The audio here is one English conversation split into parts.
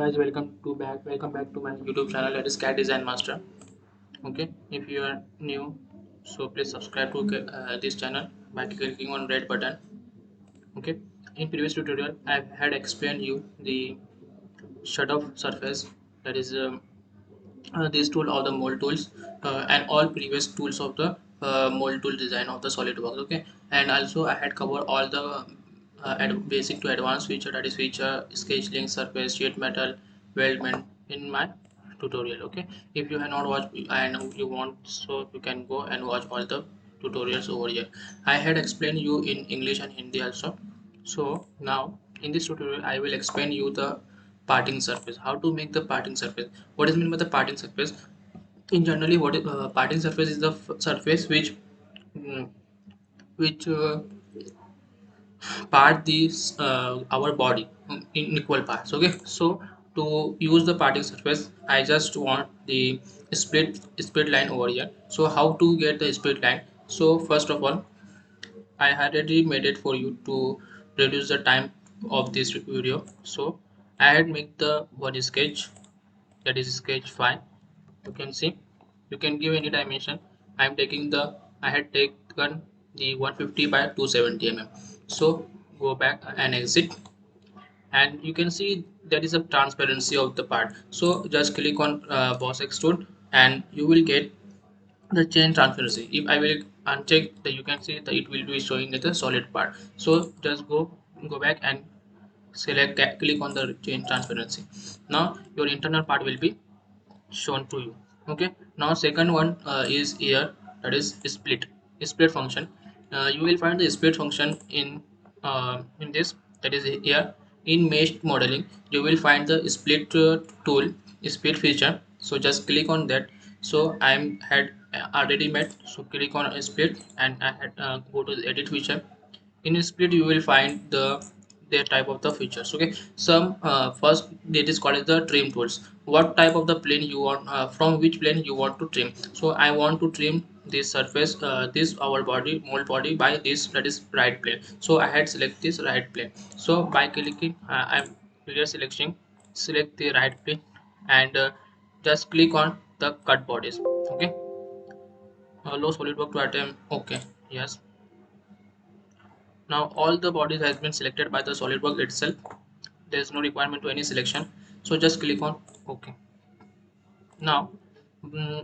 guys, welcome back to my YouTube channel, that is Cat Design Master. Okay, if you are new, so please subscribe to this channel by clicking on red button. Okay, in previous tutorial I had explained you the shut off surface, that is this tool or the mold tools, and all previous tools of the mold tool design of the SolidWorks. Okay, and also I had covered all the basic to advanced feature, that is feature, sketch link, surface, sheet metal, weldment in my tutorial. Okay, if you have not watched and you want, so you can go and watch all the tutorials over here. I had explained you in English and Hindi also. So now in this tutorial I will explain you the parting surface, how to make the parting surface. What is meant by the parting surface? In generally, what is parting surface is the surface mm, which part these our body in equal parts. Okay, so to use the parting surface I just want the split line over here. So how to get the split line? So first of all, I had already made it for you to reduce the time of this video. So I had made the one sketch, that is sketch 5. You can see, you can give any dimension. I am taking the, I had taken the 150 by 270 mm. So go back and exit, and you can see there is a transparency of the part. So just click on boss extrude and you will get the change transparency. If I will uncheck the, you can see that it will be showing the solid part. So just go back and click on the change transparency. Now your internal part will be shown to you. Okay, now second one is here, that is split function. You will find the split function in this, that is here. In mesh modeling you will find the split tool, split feature. So just click on that. So I had already made, so click on split and I had go to the edit feature. In split you will find the type of the features. Okay, some first it is called as the trim tools. What type of the plane you want, from which plane you want to trim? So I want to trim this surface, this our body, mold body, by this, that is right plane. So I had select this right plane. So by clicking I'm clear selection, select the right plane and just click on the cut bodies. Okay, low SolidWorks to attempt. Okay, yes. Now all the bodies has been selected by the SolidWorks itself. There is no requirement to any selection. So just click on OK. Now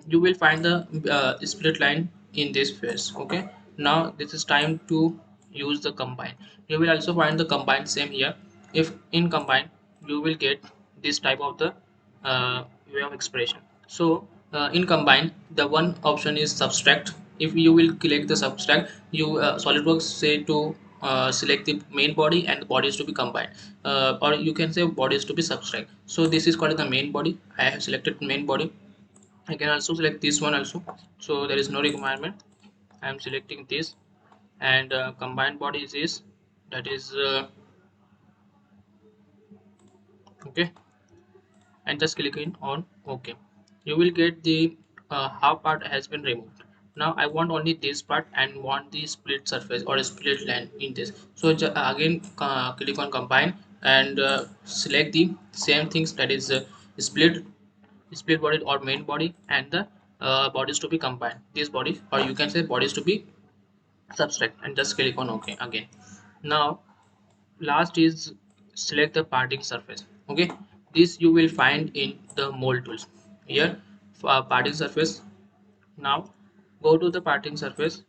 you will find the split line in this phase. Okay. Now this is time to use the combine. You will also find the combine same here. If in combine you will get this type of the way of expression. So in combine the one option is subtract. If you will click the subtract, you SolidWorks say to select the main body and the bodies to be combined, or you can say bodies to be subtract. So this is called the main body. I have selected main body. I can also select this one also. So there is no requirement. I am selecting this, and combined bodies is, that is okay, and just clicking on OK. You will get the half part has been removed. Now I want only this part and want the split surface or split line in this. So again click on combine and select the same things, that is split split body or main body, and the bodies to be combined, this body, or you can say bodies to be subtract, and just click on OK again. Now last is select the parting surface. Okay, this you will find in the mold tools here, parting surface. Now go to the parting surface,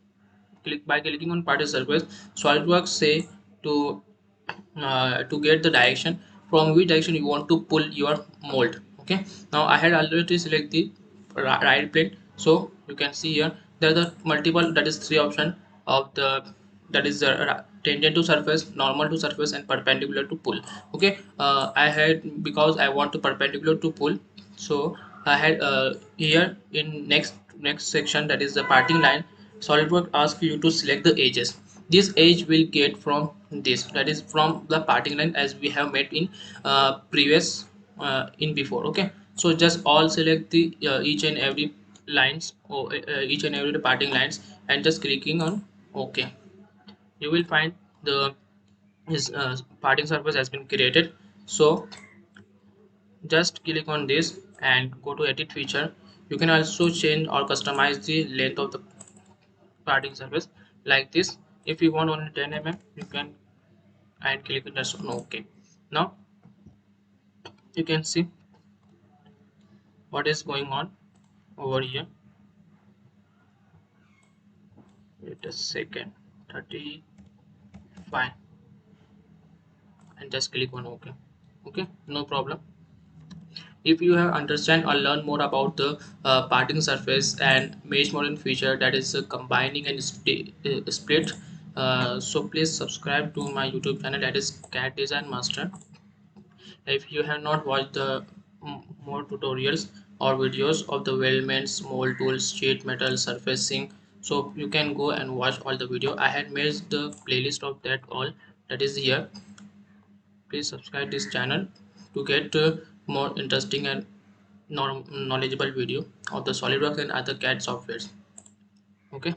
click by clicking on parting surface. SolidWorks say to get the direction, from which direction you want to pull your mold. Okay, now I had already select the right plane. So you can see here there are the multiple, that is three option of the, that is tangent to surface, normal to surface, and perpendicular to pull. Okay, I had, because I want to perpendicular to pull, so I had here in next section, that is the parting line. SolidWorks asks you to select the edges. This edge will get from this, that is from the parting line, as we have made in previous in before. Okay, so just all select the each and every lines, or each and every parting lines, and just clicking on OK. You will find the parting surface has been created. So Just click on this and go to edit feature. You can also change or customize the length of the parting surface like this. If you want only 10 mm, you can and click on this on OK. Now you can see what is going on over here. Wait a second. 35 and just click on OK. Okay, no problem. If you have understand or learn more about the parting surface and mesh modeling feature, that is combining and split, so please subscribe to my YouTube channel, that is CAD Design Master. If you have not watched the more tutorials or videos of the weldments, mold tools, sheet metal surfacing, so you can go and watch all the video. I had made the playlist of that all, that is here. Please subscribe this channel to get more interesting and knowledgeable video of the SolidWorks and other CAD softwares. Okay,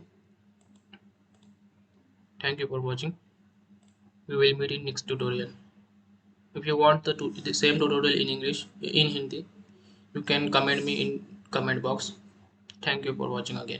thank you for watching. We will meet in next tutorial. If you want the same tutorial in English, in Hindi, you can comment me in comment box. Thank you for watching again.